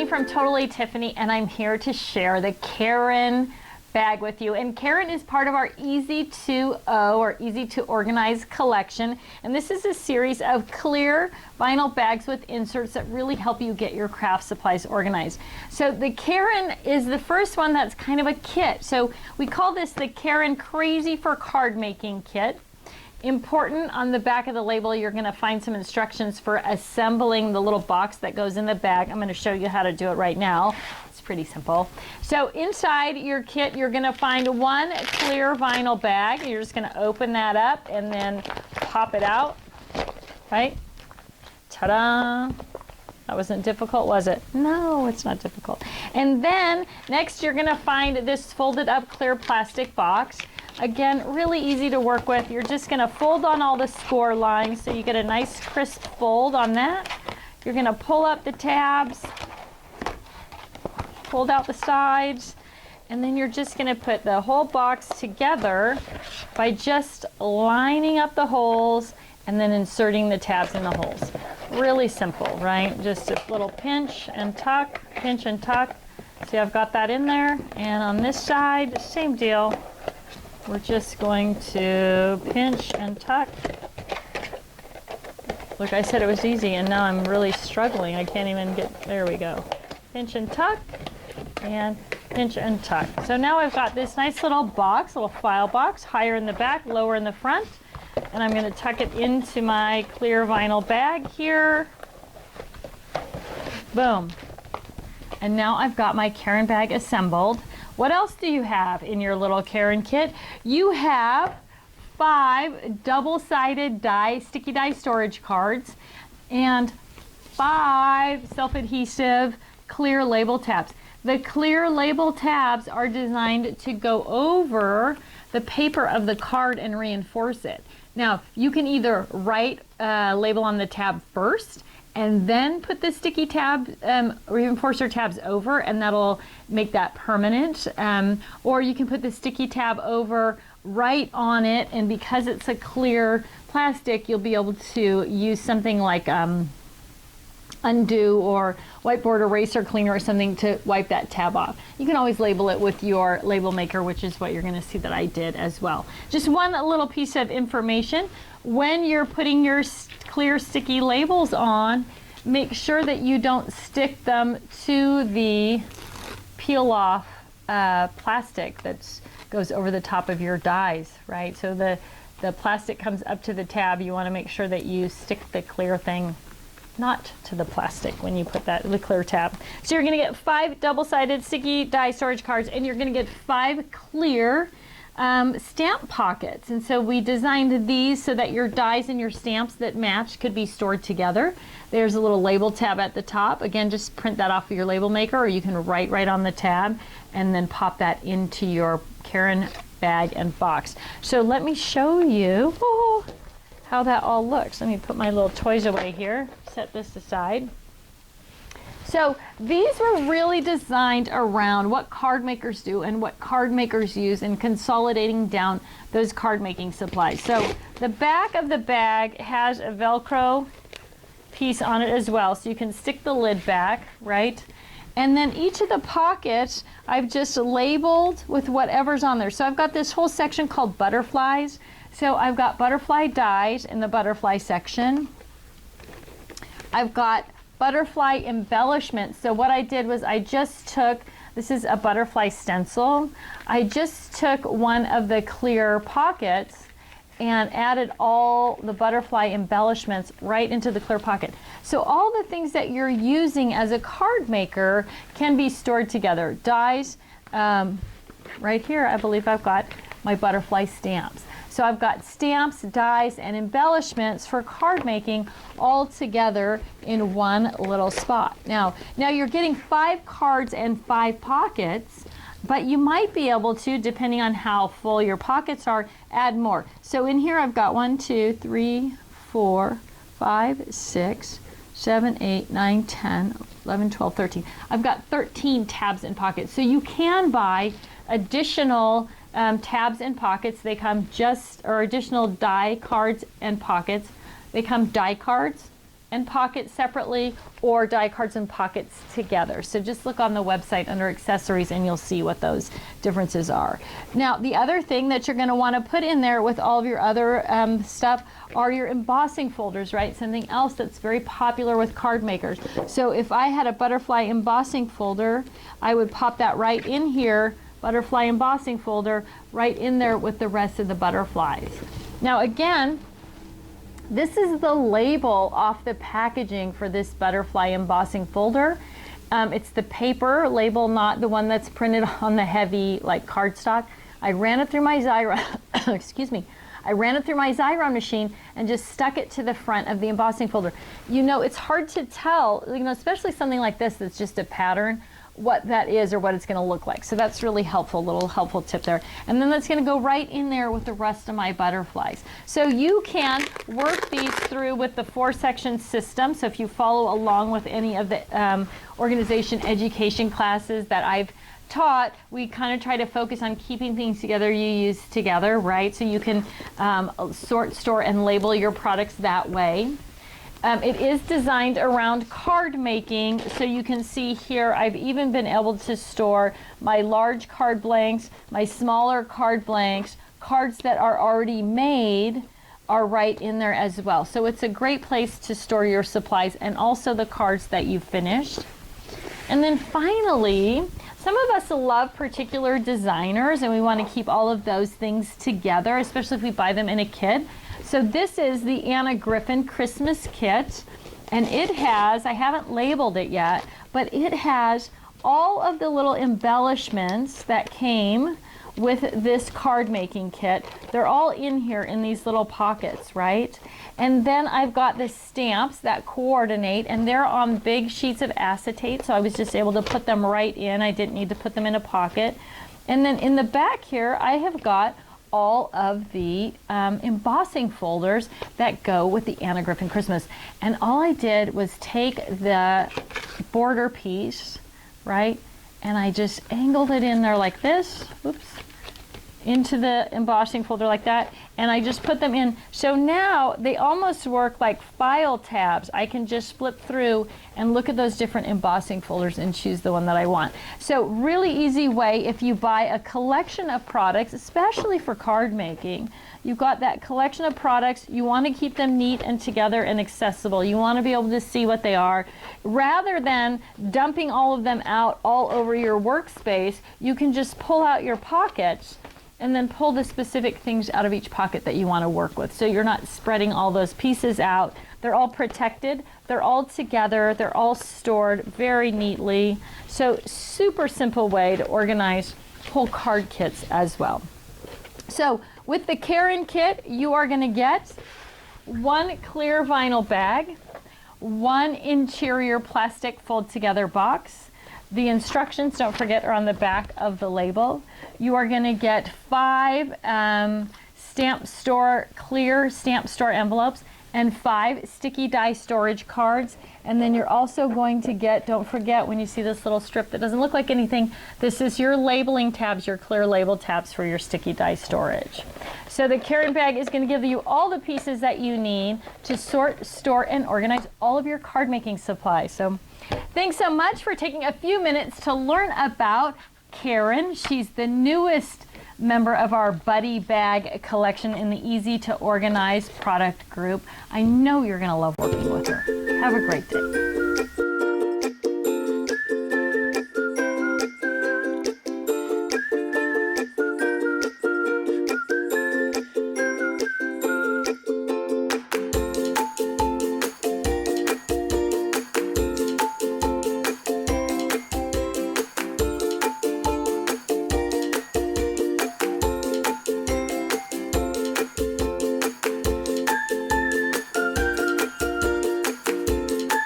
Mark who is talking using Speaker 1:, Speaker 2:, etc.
Speaker 1: Tiffany from Totally-Tiffany, and I'm here to share the Karen bag with you. And Karen is part of our Easy to O, or Easy to Organize collection. And this is a series of clear vinyl bags with inserts that really help you get your craft supplies organized. So the Karen is the first one that's kind of a kit. So we call this the Karen Crazy for Card Making Kit. Important, on the back of the label, you're going to find some instructions for assembling the little box that goes in the bag. I'm going to show you how to do it right now. It's pretty simple. So inside your kit, you're going to find one clear vinyl bag. You're just going to open that up and then pop it out, right? Ta-da! That wasn't difficult, was it? No, it's not difficult. And then next, you're going to find this folded up clear plastic box. Again, really easy to work with. You're just going to fold on all the score lines so you get a nice crisp fold on that. You're going to pull up the tabs, fold out the sides, and then you're just going to put the whole box together by just lining up the holes and then inserting the tabs in the holes. Really simple, right? Just a little pinch and tuck, pinch and tuck. See, I've got that in there. And on this side, same deal. We're just going to pinch and tuck. Look, I said it was easy, and now I'm really struggling. I can't even get, there we go. Pinch and tuck, and pinch and tuck. So now I've got this nice little box, little file box, higher in the back, lower in the front. And I'm going to tuck it into my clear vinyl bag here. Boom. And now I've got my Karen bag assembled. What else do you have in your little Karen kit? You have 5 double-sided sticky die storage cards and 5 self-adhesive clear label tabs. The clear label tabs are designed to go over the paper of the card and reinforce it. Now, you can either write a label on the tab first and then put the sticky tab, reinforcer tabs over, and that'll make that permanent. Or you can put the sticky tab over, right on it, and because it's a clear plastic, you'll be able to use something like undo or whiteboard eraser cleaner or something to wipe that tab off. You can always label it with your label maker, which is what you're going to see that I did as well. Just one little piece of information. When you're putting your clear sticky labels on, make sure that you don't stick them to the peel off plastic that goes over the top of your dies, right? So the plastic comes up to the tab. You want to make sure that you stick the clear thing not to the plastic when you put the clear tab. So you're going to get 5 double-sided sticky die storage cards, and you're going to get 5 clear stamp pockets. And so we designed these so that your dies and your stamps that match could be stored together. There's a little label tab at the top. Again, just print that off of your label maker, or you can write right on the tab and then pop that into your Karen bag and box. So let me show you how that all looks. Let me put my little toys away here, set this aside. So these were really designed around what card makers do and what card makers use in consolidating down those card making supplies. So the back of the bag has a Velcro piece on it as well, so you can stick the lid back, right? And then each of the pockets I've just labeled with whatever's on there. So I've got this whole section called butterflies. So I've got butterfly dies in the butterfly section. I've got butterfly embellishments. So what I did was I just took, this is a butterfly stencil. I just took one of the clear pockets and added all the butterfly embellishments right into the clear pocket. So all the things that you're using as a card maker can be stored together. Dies, right here I believe I've got my butterfly stamps. So I've got stamps, dies, and embellishments for card making all together in one little spot. Now you're getting 5 cards and 5 pockets, but you might be able to, depending on how full your pockets are, add more. So in here I've got 1, 2, 3, 4, 5, 6, 7, 8, 9, 10, 11, 12, 13. I've got 13 tabs and pockets. So you can buy additional tabs and pockets. They come or additional die cards and pockets. They come die cards and pockets separately, or die cards and pockets together. So just look on the website under accessories and you'll see what those differences are. Now, the other thing that you're going to want to put in there with all of your other stuff are your embossing folders, right? Something else that's very popular with card makers. So if I had a butterfly embossing folder, I would pop that right in here, butterfly embossing folder, right in there with the rest of the butterflies. Now again, this is the label off the packaging for this butterfly embossing folder. It's the paper label, not the one that's printed on the heavy like cardstock. I ran it through my Xyron, excuse me. I ran it through my Xyron machine and just stuck it to the front of the embossing folder. You know, it's hard to tell, you know, especially something like this that's just a pattern, what that is or what it's going to look like. So that's really helpful, little helpful tip there. And then that's going to go right in there with the rest of my butterflies. So you can work these through with the 4-section system. So if you follow along with any of the organization education classes that I've taught, we kind of try to focus on keeping things together you use together, right? So you can sort, store, and label your products that way. It is designed around card making, so you can see here I've even been able to store my large card blanks, my smaller card blanks, cards that are already made are right in there as well. So it's a great place to store your supplies and also the cards that you've finished. And then finally, some of us love particular designers and we want to keep all of those things together, especially if we buy them in a kit. So this is the Anna Griffin Christmas kit, and it has, I haven't labeled it yet, but it has all of the little embellishments that came with this card making kit. They're all in here in these little pockets, right? And then I've got the stamps that coordinate, and they're on big sheets of acetate, so I was just able to put them right in. I didn't need to put them in a pocket. And then in the back here, I have got all of the embossing folders that go with the Anna Griffin Christmas. And all I did was take the border piece, right, and I just angled it in there like this, oops, into the embossing folder like that, and I just put them in. So now they almost work like file tabs. I can just flip through and look at those different embossing folders and choose the one that I want. So really easy way if you buy a collection of products, especially for card making. You've got that collection of products, you want to keep them neat and together and accessible. You want to be able to see what they are. Rather than dumping all of them out all over your workspace, you can just pull out your pockets and then pull the specific things out of each pocket that you want to work with. So you're not spreading all those pieces out. They're all protected, they're all together, they're all stored very neatly. So super simple way to organize whole card kits as well. So with the Karen kit, you are going to get one clear vinyl bag, one interior plastic fold together box. The instructions, don't forget, are on the back of the label. You are going to get 5 clear stamp store envelopes and 5 sticky die storage cards. And then you're also going to get, don't forget, when you see this little strip that doesn't look like anything, this is your labeling tabs, your clear label tabs for your sticky die storage. So the Karen bag is going to give you all the pieces that you need to sort, store, and organize all of your card making supplies. So thanks so much for taking a few minutes to learn about Karen. She's the newest member of our Buddy Bag collection in the Easy to Organize product group. I know you're going to love working with her. Have a great day.